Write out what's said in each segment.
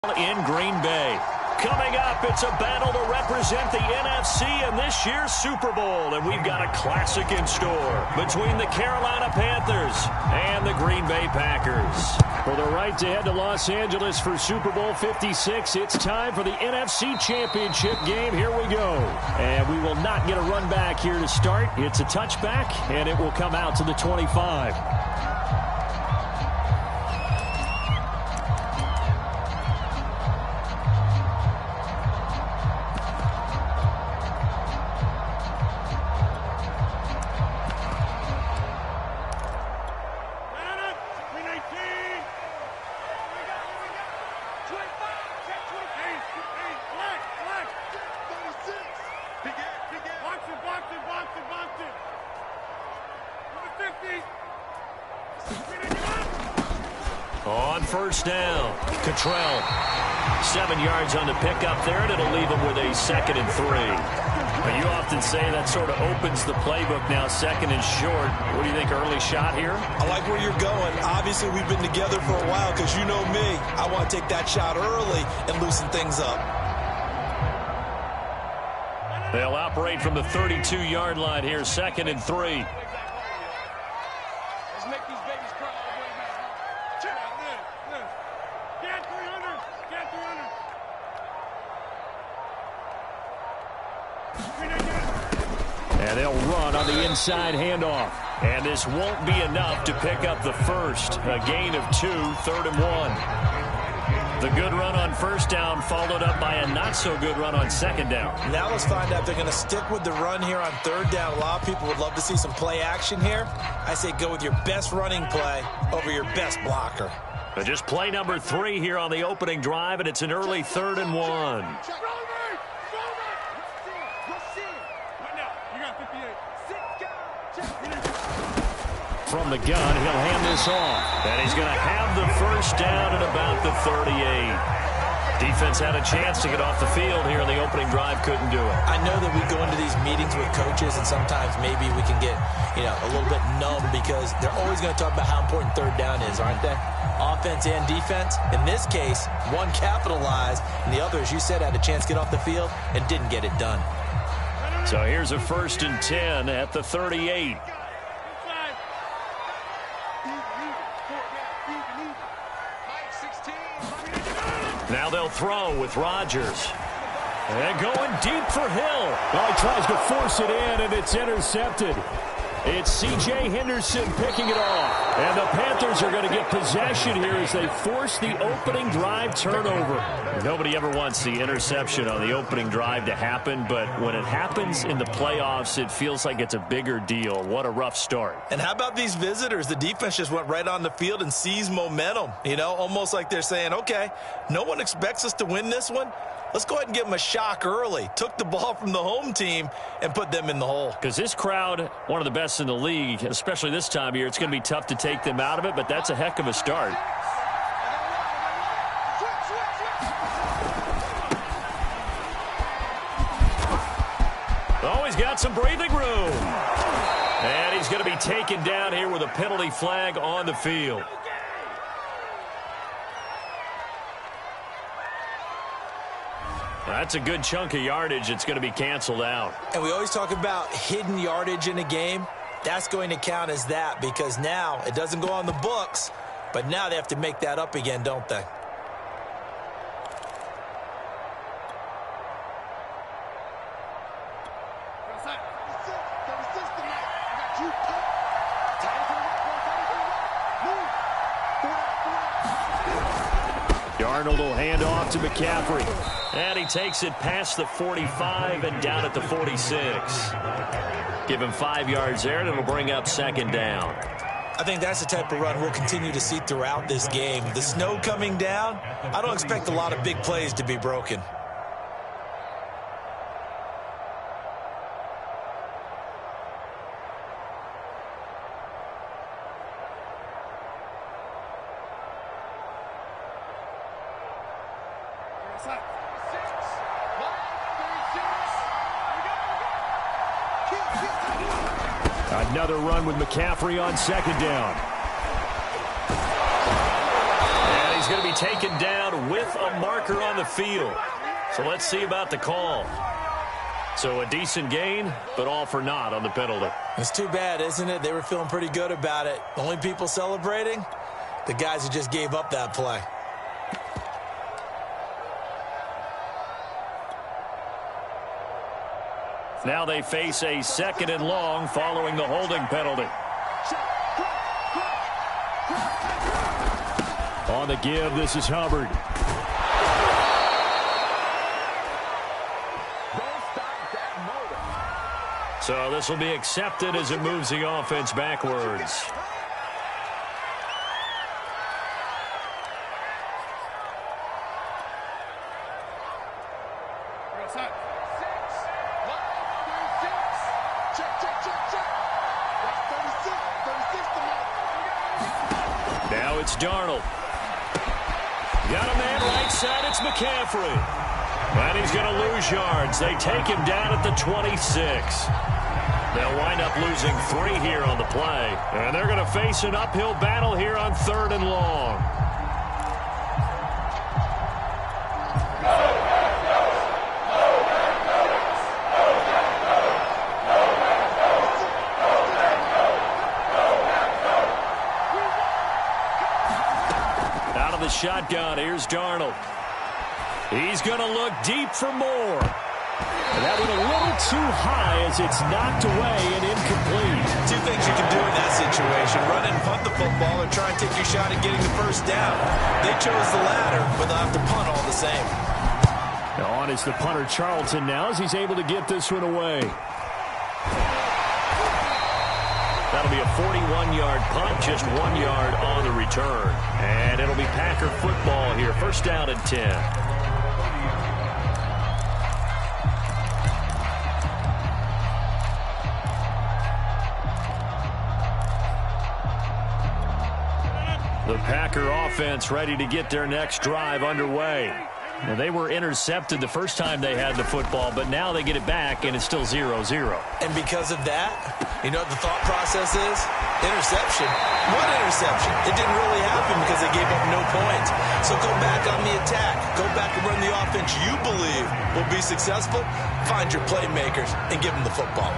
in Green Bay. Coming up, it's a battle to represent the NFC in this year's Super Bowl, and we've got a classic in store between the Carolina Panthers and the Green Bay Packers. For the right to head to Los Angeles for Super Bowl 56, it's time for the NFC Championship game. Here we go. And we will not get a run back here to start. It's a touchback, and it will come out to the 25. On first down, Cottrell. 7 yards on the pickup there, and it'll leave him with a 2nd and 3. Now, you often say that sort of opens the playbook now, 2nd and short. What do you think, early shot here? I like where you're going. Obviously, we've been together for a while because you know me. I want to take that shot early and loosen things up. They'll operate from the 32-yard line here, 2nd and 3. And they'll run on the inside handoff. And this won't be enough to pick up the first. A gain of 2, 3rd and 1. The good run on first down followed up by a not-so-good run on 2nd down. Now let's find out if they're going to stick with the run here on 3rd down. A lot of people would love to see some play action here. I say go with your best running play over your best blocker. But just play number 3 here on the opening drive, and it's an early 3rd and 1. From the gun, he'll hand this off. And he's going to have the first down at about the 38. Defense had a chance to get off the field here in the opening drive, couldn't do it. I know that we go into these meetings with coaches, and sometimes maybe we can get, a little bit numb because they're always going to talk about how important 3rd down is, aren't they? Offense and defense. In this case, one capitalized, and the other, as you said, had a chance to get off the field and didn't get it done. So here's a 1st and 10 at the 38. Now they'll throw with Rodgers. And going deep for Hill. Well, he tries to force it in, and it's intercepted. It's C.J. Henderson picking it off. And the Panthers are going to get possession here as they force the opening drive turnover. Nobody ever wants the interception on the opening drive to happen, but when it happens in the playoffs, it feels like it's a bigger deal. What a rough start. And how about these visitors? The defense just went right on the field and seized momentum. Almost like they're saying, okay, no one expects us to win this one. Let's go ahead and give them a shock early. Took the ball from the home team and put them in the hole. Because this crowd, one of the best in the league, especially this time of year, it's going to be tough to take them out of it, but that's a heck of a start. Oh, he's got some breathing room. And he's going to be taken down here with a penalty flag on the field. That's a good chunk of yardage. It's going to be canceled out. And we always talk about hidden yardage in a game. That's going to count as that because now it doesn't go on the books, but now they have to make that up again, don't they? Darnold will hand off to McCaffrey. And he takes it past the 45 and down at the 46. Give him 5 yards there, and it'll bring up 2nd down. I think that's the type of run we'll continue to see throughout this game. The snow coming down, I don't expect a lot of big plays to be broken. Another run with McCaffrey on 2nd down. going to be taken down with a marker on the field. So let's see about the call. So a decent gain, but all for naught on the penalty. It's too bad, isn't it? They were feeling pretty good about it. The only people celebrating, the guys who just gave up that play. Now they face a 2nd and long following the holding penalty. On the give, this is Hubbard. So this will be accepted as it moves the offense backwards. Now it's Darnold. Got a man right side, it's McCaffrey. And he's going to lose yards. They take him down at the 26. They'll wind up losing 3 here on the play. And they're going to face an uphill battle here on 3rd and long. Out of the shotgun, here's Darnold. He's going to look deep for more. And that went a little too high as it's knocked away and incomplete. 2 things you can do in that situation: run and punt the football, or try and take your shot at getting the first down. They chose the latter, but they'll have to punt all the same. Now on is the punter Charlton now as he's able to get this one away. That'll be a 41-yard punt, just 1 yard on the return. And it'll be Packer football here, 1st down and 10. The Packer offense ready to get their next drive underway. And they were intercepted the first time they had the football, but now they get it back, and it's still 0-0. And because of that, you know what the thought process is? Interception. What interception? It didn't really happen because they gave up no points. So go back on the attack. Go back and run the offense you believe will be successful. Find your playmakers and give them the football.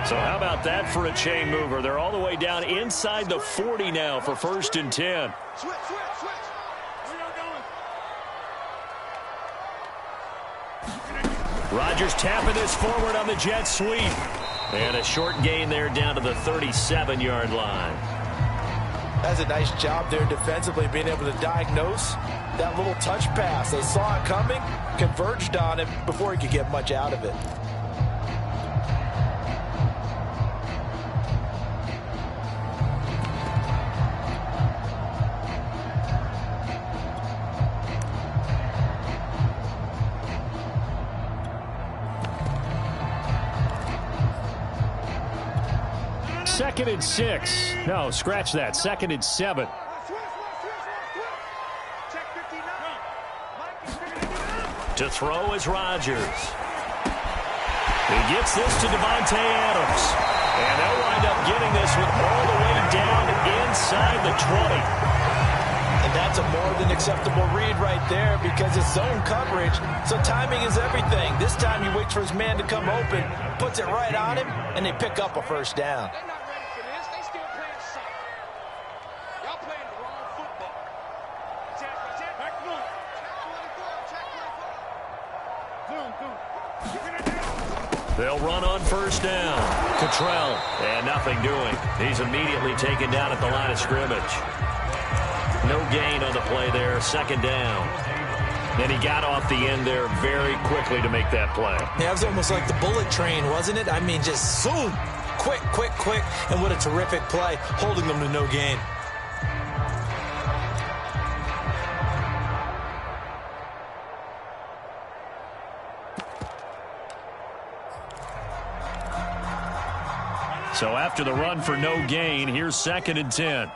So how about that for a chain mover? They're all the way down inside the 40 now for 1st and 10. Switch. Where y'all going? Rodgers tapping this forward on the jet sweep. And a short gain there down to the 37-yard line. That's a nice job there defensively, being able to diagnose that little touch pass. They saw it coming, converged on it before he could get much out of it. Second and 6. No, scratch that. 2nd and 7. To throw is Rodgers. He gets this to Devontae Adams. And they'll wind up getting this one all the way down inside the 20. And that's a more than acceptable read right there because it's zone coverage, so timing is everything. This time he waits for his man to come open, puts it right on him, and they pick up a 1st down. They're not ready for this. They still playing soccer. Y'all playing the wrong football. Check. Back move. Check. They'll run on 1st down. Cottrell, and nothing doing. He's immediately taken down at the line of scrimmage. No gain on the play there, 2nd down. And he got off the end there very quickly to make that play. Yeah, it was almost like the bullet train, wasn't it? I mean, just zoom. Quick. And what a terrific play, holding them to no gain. So after the run for no gain, here's 2nd and 10.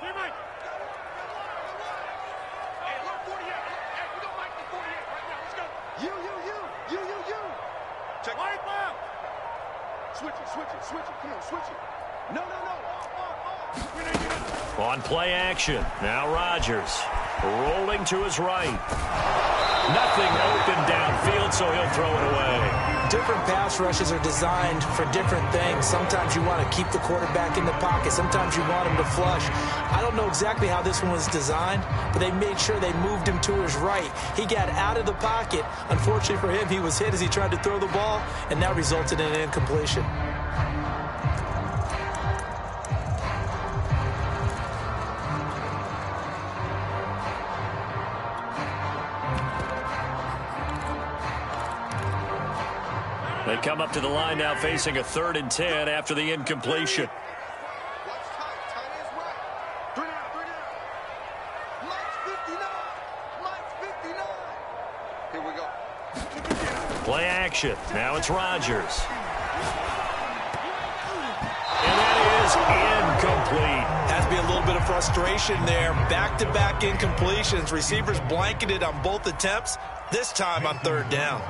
You. Check. Switch it. On play action, now Rodgers rolling to his right. Nothing open downfield, so he'll throw it away. Different pass rushes are designed for different things. Sometimes you want to keep the quarterback in the pocket. Sometimes you want him to flush. I don't know exactly how this one was designed, but they made sure they moved him to his right. He got out of the pocket. Unfortunately for him, he was hit as he tried to throw the ball, and that resulted in an incompletion. They come up to the line now facing a 3rd and 10 after the incompletion. Here we go. Play action. Now it's Rodgers. And that is incomplete. Has to be a little bit of frustration there. Back-to-back incompletions. Receivers blanketed on both attempts, this time on 3rd down.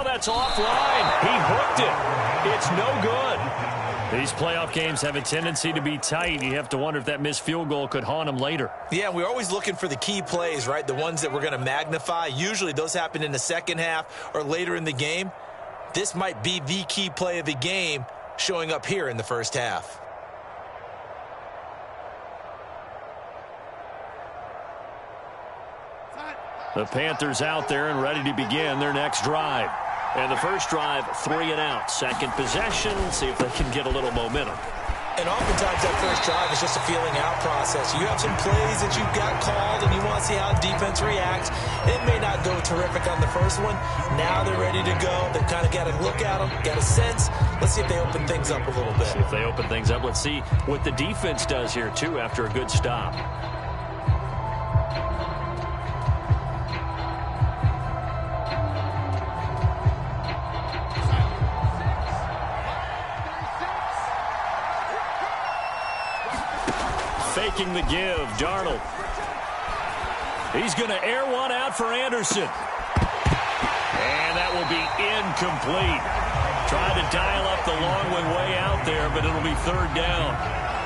That's offline. He hooked it. It's no good. These playoff games have a tendency to be tight. You have to wonder if that missed field goal could haunt him later. Yeah, we're always looking for the key plays, right? The ones that we're going to magnify. Usually those happen in the second half or later in the game. This might be the key play of the game showing up here in the first half. The Panthers out there and ready to begin their next drive. And the first drive, 3 and out. Second possession, see if they can get a little momentum. And oftentimes that first drive is just a feeling out process. You have some plays that you've got called and you want to see how the defense reacts. It may not go terrific on the first one. Now they're ready to go. They've kind of got to look at them, got a sense. Let's see if they open things up a little bit. See if they open things up. Let's see what the defense does here, too, after a good stop. Faking the give, Darnold. He's going to air one out for Anderson. And that will be incomplete. Tried to dial up the long way out there, but it'll be 3rd down.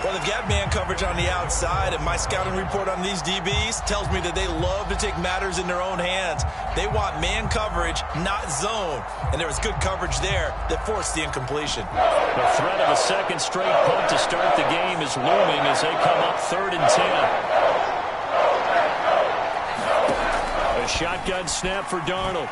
Well, they've got man coverage on the outside, and my scouting report on these DBs tells me that they love to take matters in their own hands. They want man coverage, not zone. And there was good coverage there that forced the incompletion. The threat of a second straight punt to start the game is looming as they come up 3rd and 10. A shotgun snap for Darnold.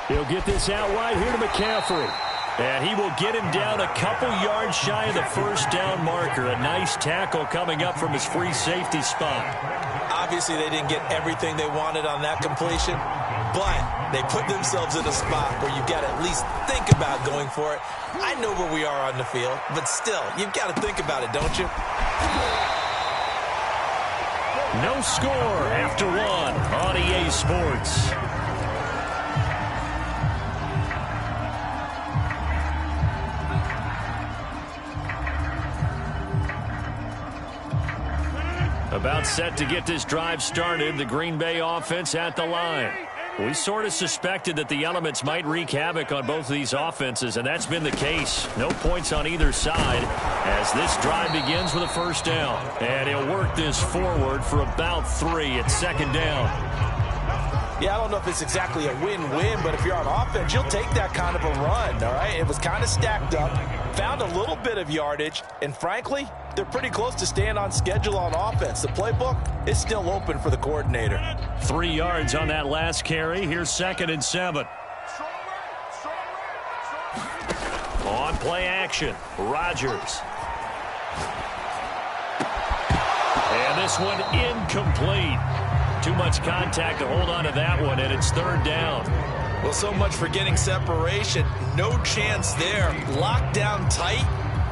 He'll get this out wide here to McCaffrey. And he will get him down a couple yards shy of the first down marker. A nice tackle coming up from his free safety spot. Obviously, they didn't get everything they wanted on that completion, but they put themselves in a spot where you've got to at least think about going for it. I know where we are on the field, but still, you've got to think about it, don't you? No score after 1 on EA Sports. About set to get this drive started, the Green Bay offense at the line. We sort of suspected that the elements might wreak havoc on both of these offenses, and that's been the case. No points on either side as this drive begins with a first down. And he'll work this forward for about 3 at 2nd down. Yeah, I don't know if it's exactly a win-win, but if you're on offense, you'll take that kind of a run, all right? It was kind of stacked up, found a little bit of yardage, and frankly, they're pretty close to staying on schedule on offense. The playbook is still open for the coordinator. 3 yards on that last carry. Here's 2nd and 7. On play action, Rodgers. And this one incomplete. Too much contact to hold on to that one, and it's 3rd down. Well, so much for getting separation. No chance there. Locked down tight,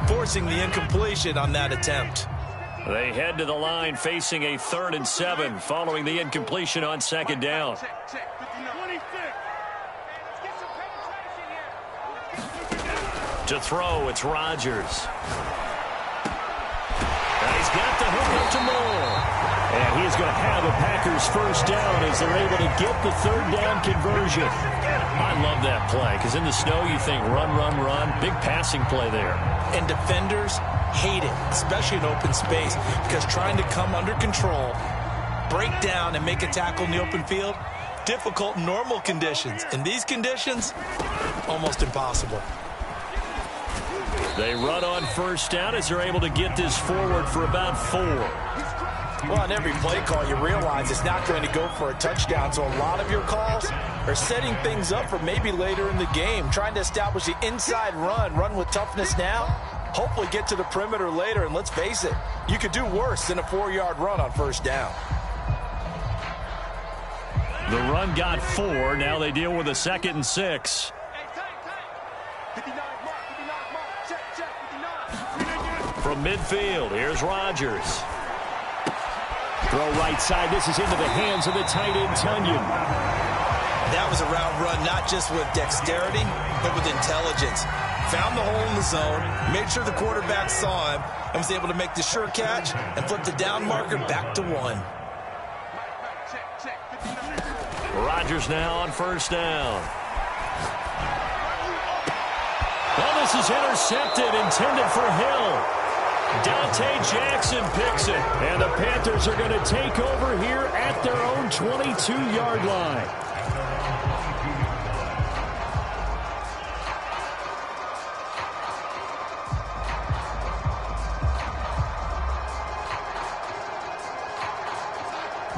forcing the incompletion on that attempt. They head to the line facing a 3rd and 7 following the incompletion on 2nd down. To throw, it's Rodgers. And he's got the hook up to Moore. And he is going to have a Packers first down as they're able to get the third down conversion. I love that play because in the snow you think run, run, run. Big passing play there. And defenders hate it, especially in open space, because trying to come under control, break down, and make a tackle in the open field, difficult in normal conditions. In these conditions, almost impossible. They run on first down as they're able to get this forward for about 4. Well, on every play call, you realize it's not going to go for a touchdown, so a lot of your calls are setting things up for maybe later in the game, trying to establish the inside run with toughness now, hopefully get to the perimeter later, and let's face it, you could do worse than a 4-yard run on first down. The run got 4. Now they deal with a 2nd and 6. From midfield, here's Rodgers. Throw right side. This is into the hands of the tight end, Tunyon. That was a route run, not just with dexterity, but with intelligence. Found the hole in the zone, made sure the quarterback saw him, and was able to make the sure catch and flip the down marker back to 1. Rodgers now on first down. Well, this is intercepted, intended for Hill. Dante Jackson picks it, and the Panthers are going to take over here at their own 22-yard line.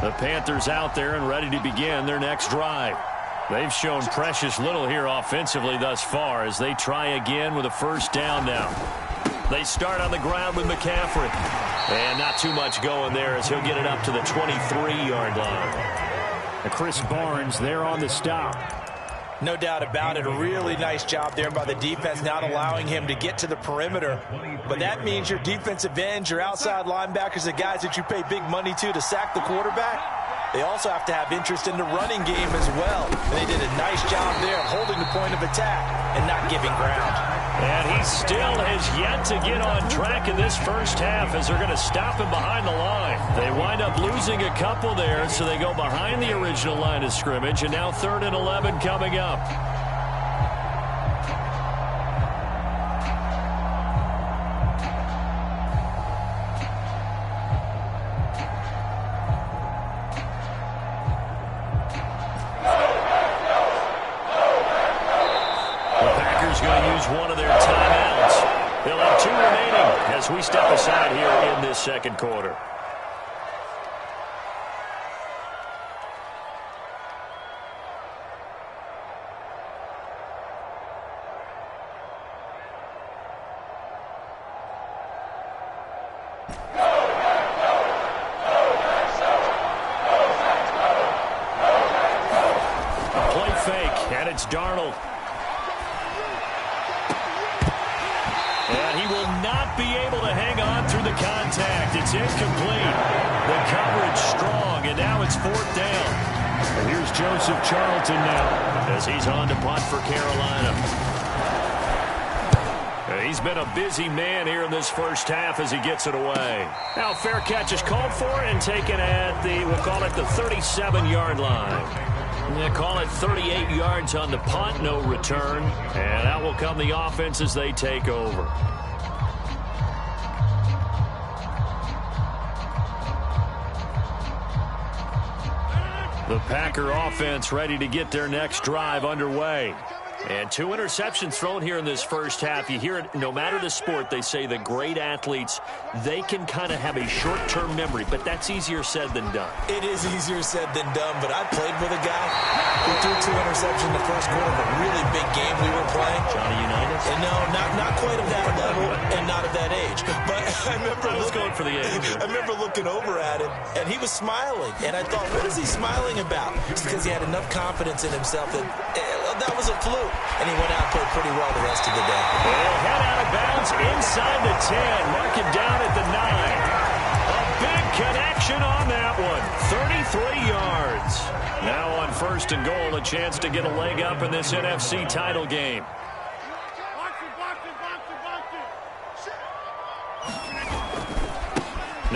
The Panthers out there and ready to begin their next drive. They've shown precious little here offensively thus far as they try again with a first down now. They start on the ground with McCaffrey. And not too much going there as he'll get it up to the 23-yard line. Chris Barnes there on the stop. No doubt about it. A really nice job there by the defense, not allowing him to get to the perimeter. But that means your defensive ends, your outside linebackers, the guys that you pay big money to sack the quarterback, they also have to have interest in the running game as well. And they did a nice job there of holding the point of attack and not giving ground. And he still has yet to get on track in this first half as they're going to stop him behind the line. They wind up losing a couple there, so they go behind the original line of scrimmage, and now 3rd and 11 coming up. One of their timeouts. They'll have 2 remaining as we step aside here in this second quarter. A play fake, and it's Darnold. And he will not be able to hang on through the contact. It's incomplete. The coverage strong, and now it's 4th down. And here's Joseph Charlton now as he's on to punt for Carolina. He's been a busy man here in this first half as he gets it away. Now fair catch is called for and taken at the, we'll call it the 37-yard line. They call it 38 yards on the punt, no return. And out will come the offense as they take over. The Packer offense ready to get their next drive underway. And 2 interceptions thrown here in this first half. You hear it, no matter the sport, they say the great athletes, they can kind of have a short-term memory, but that's easier said than done. It is easier said than done, but I played with a guy who threw 2 interceptions in the first quarter of a really big game we were playing. Johnny Unitas? And no, not quite of that level and not of that age. But I remember going for the age. I remember looking over at him, and he was smiling. And I thought, what is he smiling about? It's because he had enough confidence in himself that that was a fluke. And he went out and played pretty well the rest of the day. They'll head out of bounds inside the 10. Mark it down at the 9. A big connection on that one. 33 yards. Now on 1st and goal, a chance to get a leg up in this NFC title game.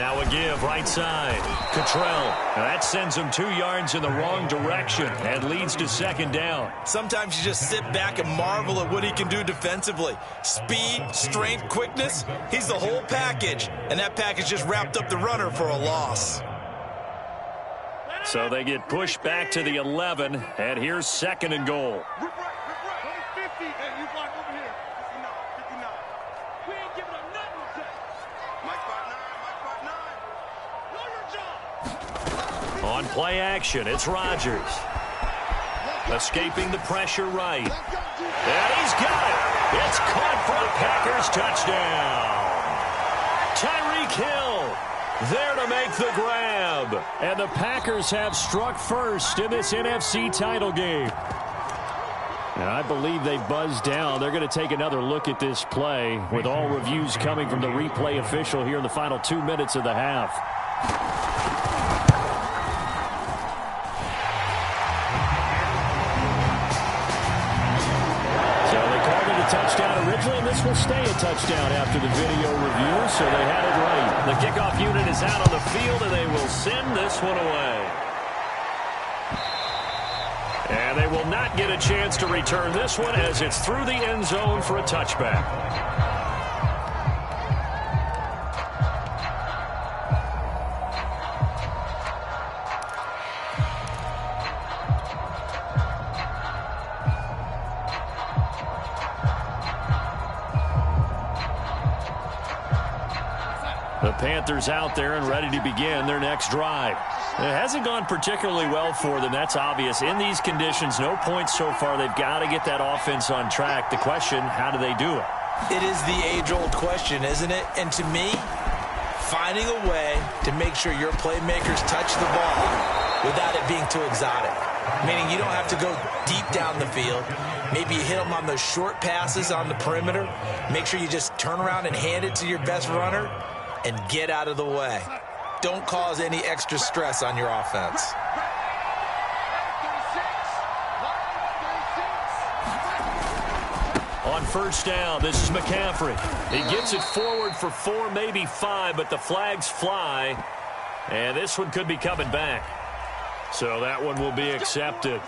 Now a give right side. Cottrell. Now that sends him 2 yards in the wrong direction and leads to second down. Sometimes you just sit back and marvel at what he can do defensively. Speed, strength, quickness. He's the whole package. And that package just wrapped up the runner for a loss. So they get pushed back to the 11, and here's second and goal. On play action, it's Rodgers. Escaping the pressure right. And he's got it. It's caught for a Packers touchdown. Tyreek Hill there to make the grab. And the Packers have struck first in this NFC title game. And I believe they buzzed down. They're going to take another look at this play with all reviews coming from the replay official here in the final 2 minutes of the half. Touchdown originally, and this will stay a touchdown after the video review, so they had it right. The kickoff unit is out on the field, and they will send this one away. And they will not get a chance to return this one as it's through the end zone for a touchback. The Panthers out there and ready to begin their next drive. It hasn't gone particularly well for them. That's obvious. In these conditions, no points so far. They've got to get that offense on track. The question, how do they do it? It is the age-old question, isn't it? And to me, finding a way to make sure your playmakers touch the ball without it being too exotic. Meaning you don't have to go deep down the field. Maybe you hit them on those short passes on the perimeter. Make sure you just turn around and hand it to your best runner and get out of the way. Don't cause any extra stress on your offense. On first down, this is McCaffrey. He gets it forward for 4, maybe 5, but the flags fly. And this one could be coming back. So that one will be accepted.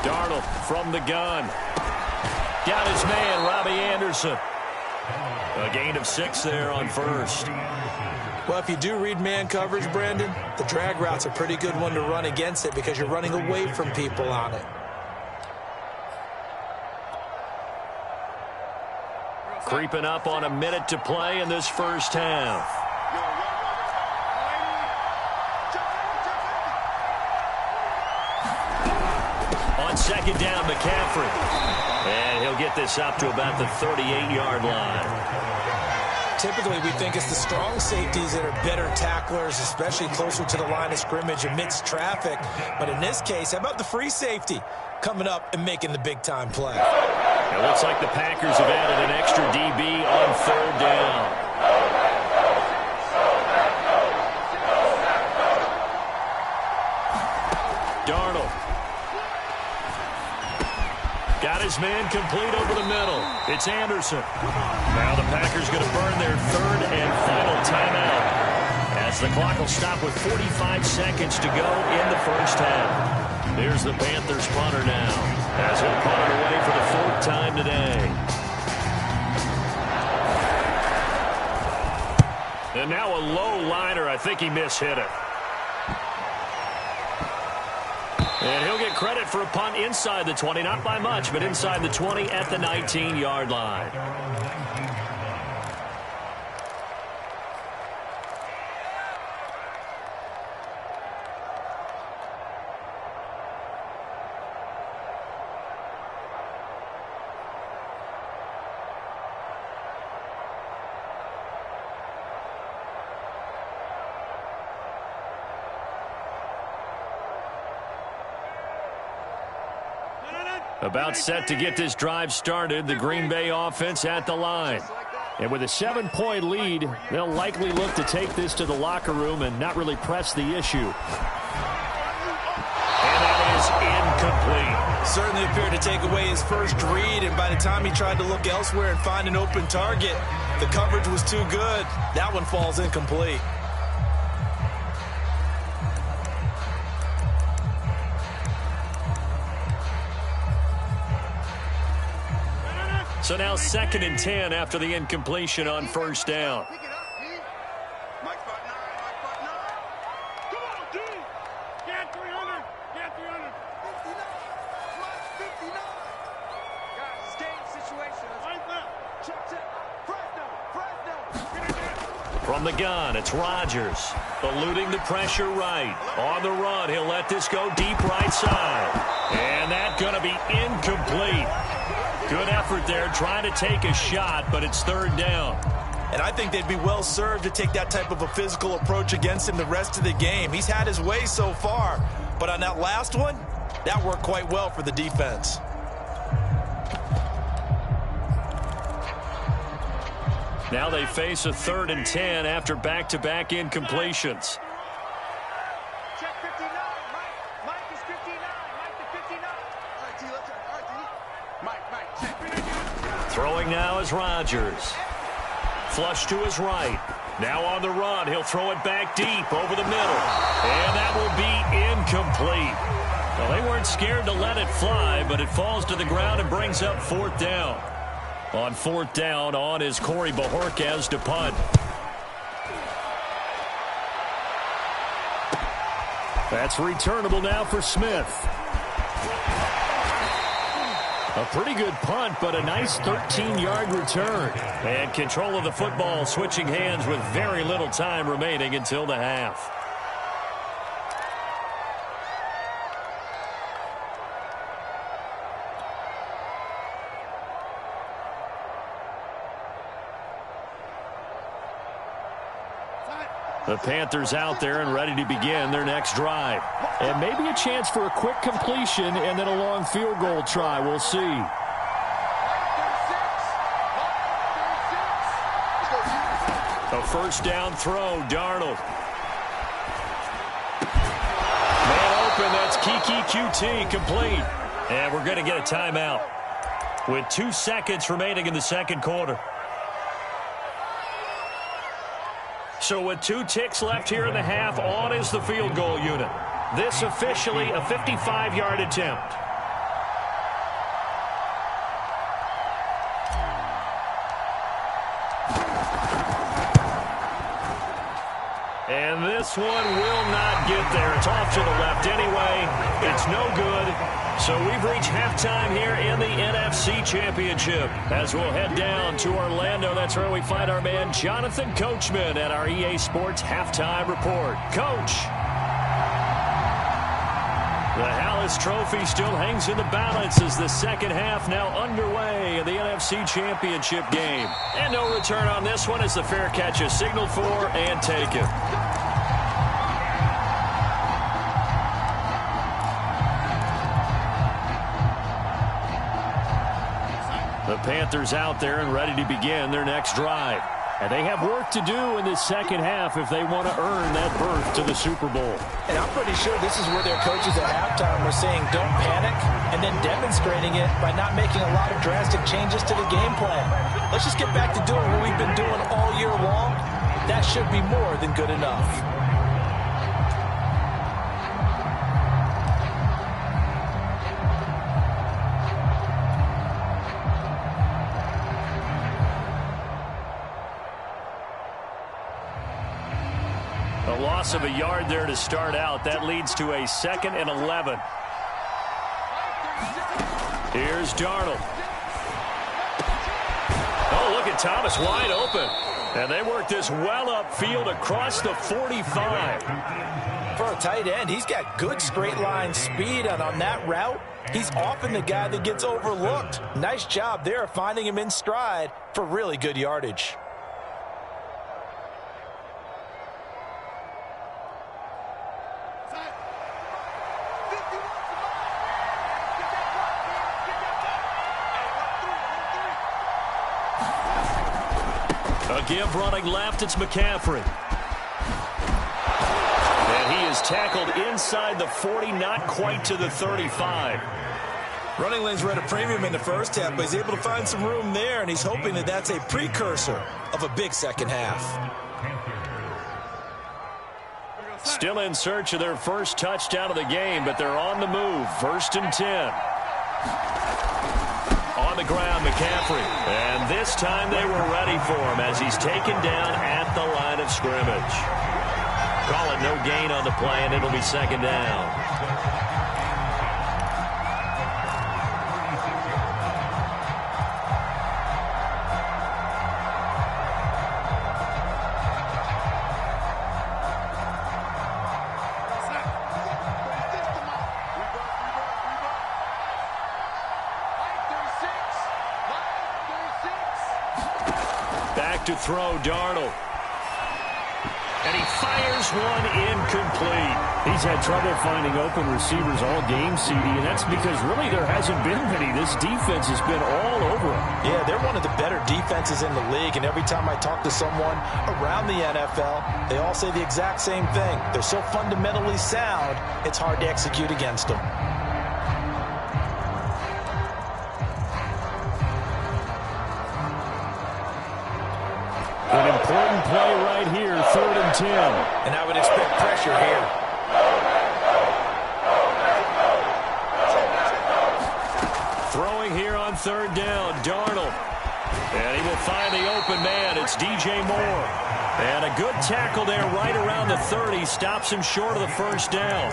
Darnold from the gun. Got his man, Robbie Anderson. A gain of 6 there on first. Well, if you do read man coverage, Brandon, the drag route's a pretty good one to run against it because you're running away from people on it. Creeping up on a minute to play in this first half. On second down, McCaffrey. And he'll get this up to about the 38-yard line. Typically, we think it's the strong safeties that are better tacklers, especially closer to the line of scrimmage amidst traffic. But in this case, how about the free safety coming up and making the big-time play? It looks like the Packers have added an extra DB on third down. Darnold. Got his man complete over the middle. It's Anderson. Now the Packers going to burn their third and final timeout as the clock will stop with 45 seconds to go in the first half. Here's the Panthers punter now as he'll punt it away for the 4th time today. And now a low liner. I think he mishit it. And he'll get credit for a punt inside the 20, not by much, but inside the 20 at the 19-yard line. About set to get this drive started, the Green Bay offense at the line. And with a 7-point lead, they'll likely look to take this to the locker room and not really press the issue. And that is incomplete. Certainly appeared to take away his first read, and by the time he tried to look elsewhere and find an open target, the coverage was too good. That one falls incomplete. So now 2nd and 10 after the incompletion on first down. From the gun, it's Rodgers. Eluding the pressure right. On the run, he'll let this go deep right side. And that's going to be incomplete. Good effort there, trying to take a shot, but it's 3rd down. And I think they'd be well served to take that type of a physical approach against him the rest of the game. He's had his way so far, but on that last one, that worked quite well for the defense. Now they face a 3rd and 10 after back-to-back incompletions. Check 59. Mike is 59. Mike to 59. All right, T, let's go. All right, T. Mike, check. Throwing now is Rodgers. Flush to his right. Now on the run, he'll throw it back deep over the middle. And that will be incomplete. Well, they weren't scared to let it fly, but it falls to the ground and brings up 4th down. On 4th down, on is Corey Bojorquez to punt. That's returnable now for Smith. A pretty good punt, but a nice 13-yard return. And control of the football switching hands with very little time remaining until the half. The Panthers out there and ready to begin their next drive. And maybe a chance for a quick completion and then a long field goal try. We'll see. A first down throw, Darnold. Man open, that's Keke QT, complete. And we're going to get a timeout with 2 seconds remaining in the second quarter. So with 2 ticks left here in the half, on is the field goal unit. This officially a 55-yard attempt. And this one will not get there. It's off to the left anyway. It's no good. So we've reached halftime here in the NFC Championship. As we'll head down to Orlando, that's where we find our man Jonathan Coachman at our EA Sports Halftime Report. Coach. The Hallis Trophy still hangs in the balance as the second half now underway in the NFC Championship game. And no return on this one as the fair catch is signaled for and taken. The Panthers out there and ready to begin their next drive. And they have work to do in this second half if they want to earn that berth to the Super Bowl. And I'm pretty sure this is where their coaches at halftime were saying don't panic and then demonstrating it by not making a lot of drastic changes to the game plan. Let's just get back to doing what we've been doing all year long. That should be more than good enough. Loss of a yard there to start out. That leads to a 2nd and 11. Here's Darnold. Oh, look at Thomas wide open. And they work this well upfield across the 45. For a tight end, he's got good straight line speed, and on that route, he's often the guy that gets overlooked. Nice job there finding him in stride for really good yardage. A give running left, it's McCaffrey. And he is tackled inside the 40, not quite to the 35. Running lanes were at a premium in the first half, but he's able to find some room there, and he's hoping that that's a precursor of a big second half. Still in search of their first touchdown of the game, but they're on the move. 1st and 10. On the ground, McCaffrey. And this time they were ready for him as he's taken down at the line of scrimmage. Call it no gain on the play, and it'll be 2nd down. Back to throw, Darnold. And he fires one incomplete. He's had trouble finding open receivers all game, CD, and that's because really there hasn't been many. This defense has been all over him. Yeah, they're one of the better defenses in the league, and every time I talk to someone around the NFL, they all say the exact same thing. They're so fundamentally sound, it's hard to execute against them. An important play right here, 3rd and 10. And I would expect pressure here. Throwing here on 3rd down, Darnold. And he will find the open man. It's DJ Moore. And a good tackle there right around the 30. Stops him short of the 1st down.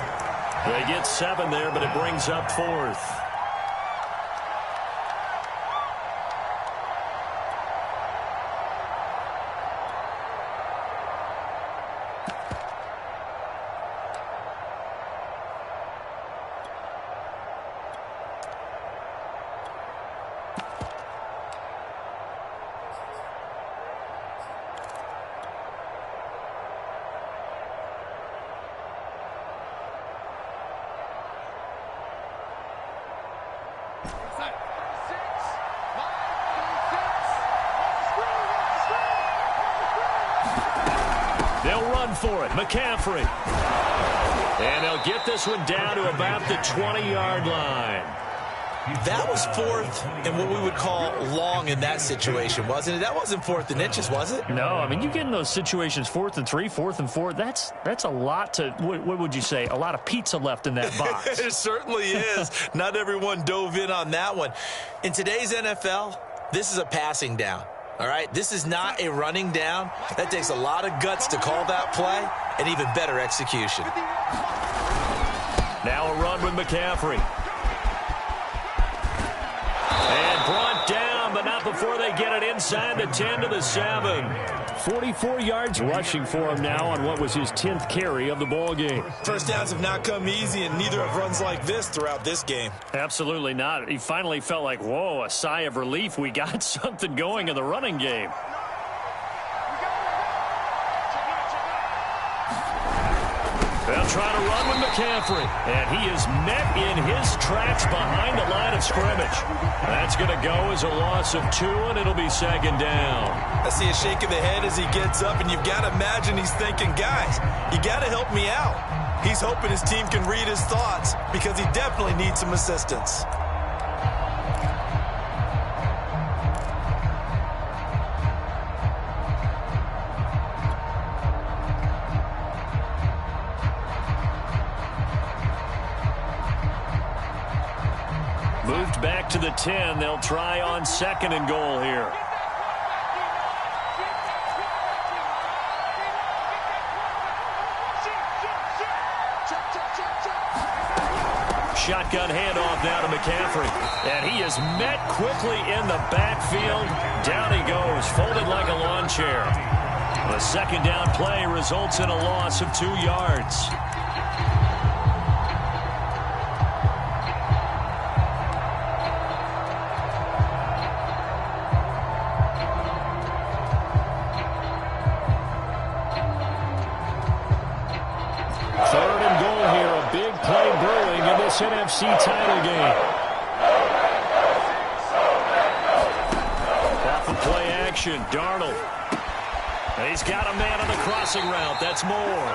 They get 7 there, but it brings up 4th. They'll run for it. McCaffrey. And they'll get this one down to about the 20-yard line. That was 4th and what we would call long in that situation, wasn't it? That wasn't 4th and inches, was it? No, I mean, you get in those situations, 4th and 3, 4th and 4, that's a lot to, what would you say, a lot of pizza left in that box. It certainly is. Not everyone dove in on that one. In today's NFL, this is a passing down. All right, this is not a running down. That takes a lot of guts to call that play and even better execution. Now a run with McCaffrey. And brought down, but not before they get it inside the 10 to the 7. 44 yards rushing for him now on what was his 10th carry of the ball game. First downs have not come easy, and neither have runs like this throughout this game. Absolutely not. He finally felt like, whoa, a sigh of relief. We got something going in the running game. They'll try to run with McCaffrey. And he is met in his tracks behind the line of scrimmage. That's going to go as a loss of 2, and it'll be 2nd down. I see a shake of the head as he gets up, and you've got to imagine he's thinking, guys, you got to help me out. He's hoping his team can read his thoughts because he definitely needs some assistance. Moved back to the 10. They'll try on 2nd and goal here. Shotgun handoff now to McCaffrey. And he is met quickly in the backfield. Down he goes, folded like a lawn chair. The 2nd down play results in a loss of 2 yards. NFC title game. Off of play action, Darnold. He's got a man on the crossing route. That's more.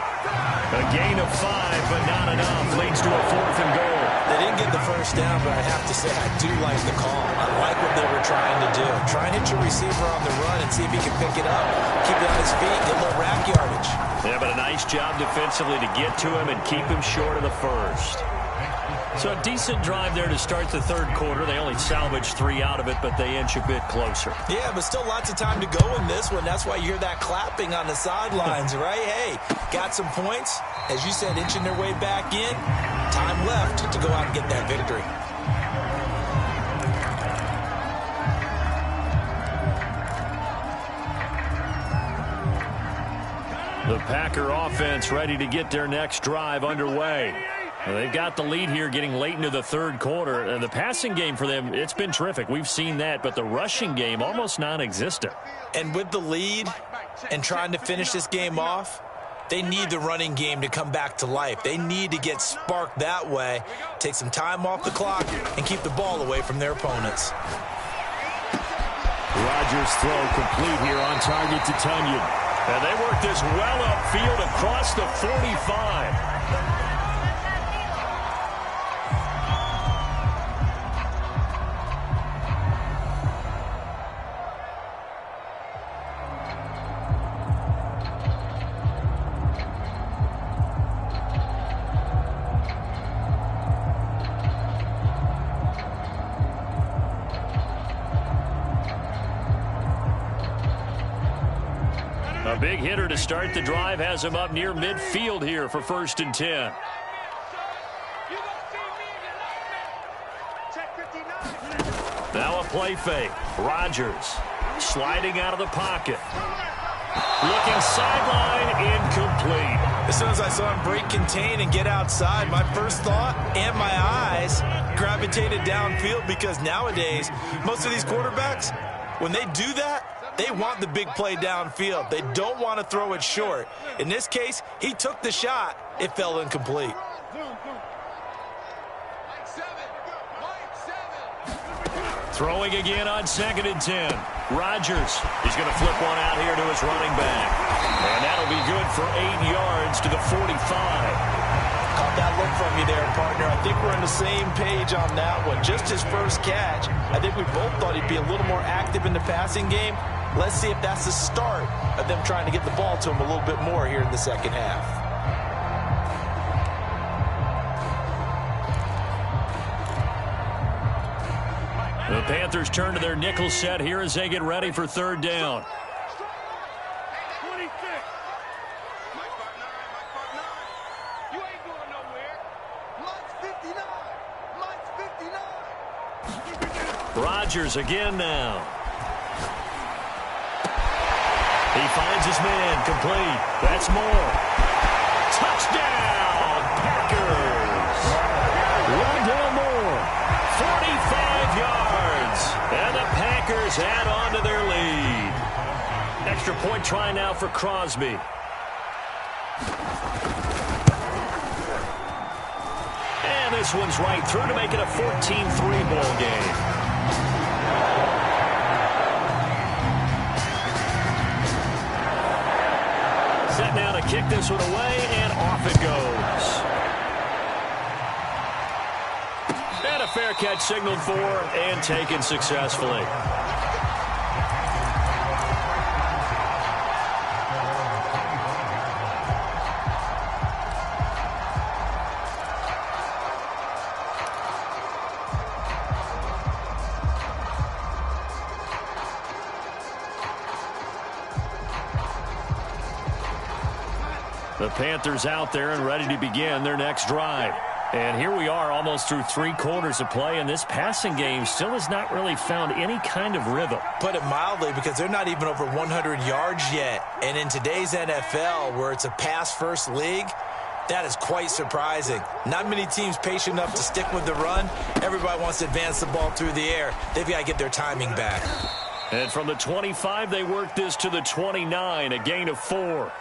A gain of 5, but not enough. Leads to a 4th and goal. They didn't get the first down, but I have to say I do like the call. I like what they were trying to do. Try and hit your receiver on the run and see if he can pick it up. Keep it on his feet, get a little rack yardage. Yeah, but a nice job defensively to get to him and keep him short of the first. So a decent drive there to start the third quarter. They only salvaged 3 out of it, but they inch a bit closer. Yeah, but still lots of time to go in this one. That's why you hear that clapping on the sidelines, right? Hey, got some points. As you said, inching their way back in. Time left to go out and get that victory. The Packer offense ready to get their next drive underway. Well, they've got the lead here getting late into the third quarter. The passing game for them, it's been terrific. We've seen that, but the rushing game almost non-existent. And with the lead and trying to finish this game off, they need the running game to come back to life. They need to get sparked that way, take some time off the clock, and keep the ball away from their opponents. Rodgers' throw complete here on target to Tunyon. And they work this well upfield across the 45. A big hitter to start the drive has him up near midfield here for 1st and 10. Now a play fake. Rodgers sliding out of the pocket. Looking sideline, incomplete. As soon as I saw him break contain and get outside, my first thought and my eyes gravitated downfield, because nowadays, most of these quarterbacks, when they do that, they want the big play downfield. They don't want to throw it short. In this case, he took the shot. It fell incomplete. Throwing again on 2nd and 10. Rodgers. He's going to flip one out here to his running back. And that'll be good for 8 yards to the 45. Caught that look from you there, partner. I think we're on the same page on that one. Just his first catch. I think we both thought he'd be a little more active in the passing game. Let's see if that's the start of them trying to get the ball to him a little bit more here in the second half. The Panthers turn to their nickel set here as they get ready for 3rd down. Rodgers again now. He finds his man, complete. That's more. Touchdown, Packers. Rondale Moore, 45 yards. And the Packers add on to their lead. Extra point try now for Crosby. And this one's right through to make it a 14-3 ball game. Set now to kick this one away, and off it goes. And a fair catch signaled for and taken successfully. The Panthers out there and ready to begin their next drive. And here we are almost through 3 quarters of play, and this passing game still has not really found any kind of rhythm. Put it mildly, because they're not even over 100 yards yet. And in today's NFL, where it's a pass-first league, that is quite surprising. Not many teams patient enough to stick with the run. Everybody wants to advance the ball through the air. They've got to get their timing back. And from the 25, they work this to the 29, a gain of 4.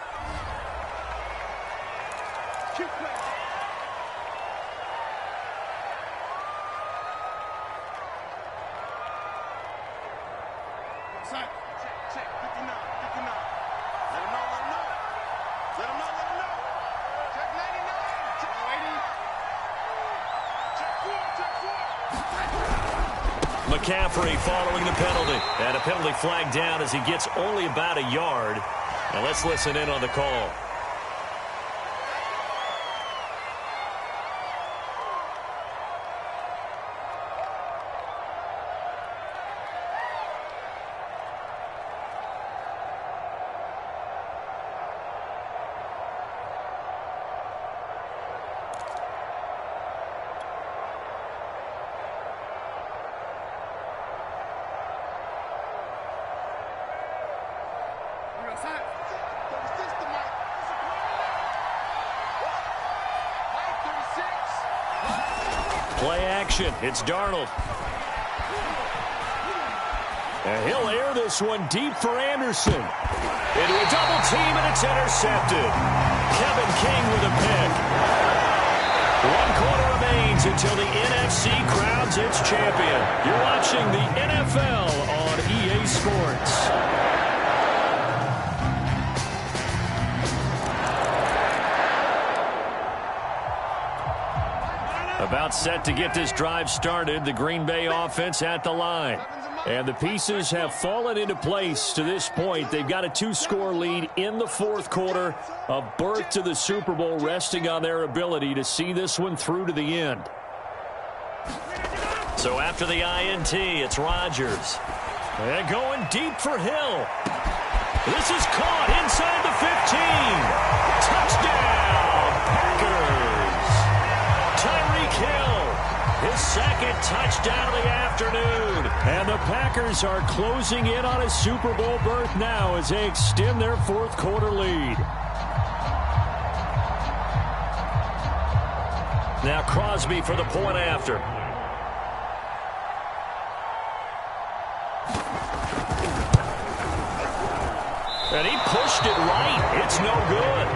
McCaffrey following the penalty. And a penalty flag down as he gets only about a yard. Now let's listen in on the call. Play action. It's Darnold. And he'll air this one deep for Anderson. Into a double team, and it's intercepted. Kevin King with a pick. 1 quarter remains until the NFC crowns its champion. You're watching the NFL on EA Sports. About set to get this drive started, the Green Bay offense at the line. And the pieces have fallen into place to this point. They've got a 2-score lead in the 4th quarter. A berth to the Super Bowl resting on their ability to see this one through to the end. So after the INT, it's Rodgers. And going deep for Hill. This is caught inside the 15. Touchdown, Packers. Tyreek Hill, his 2nd touchdown of the afternoon. And the Packers are closing in on a Super Bowl berth now as they extend their 4th quarter lead. Now Crosby for the point after. And he pushed it right. It's no good.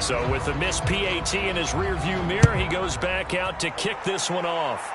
So with the missed PAT in his rearview mirror, he goes back out to kick this one off.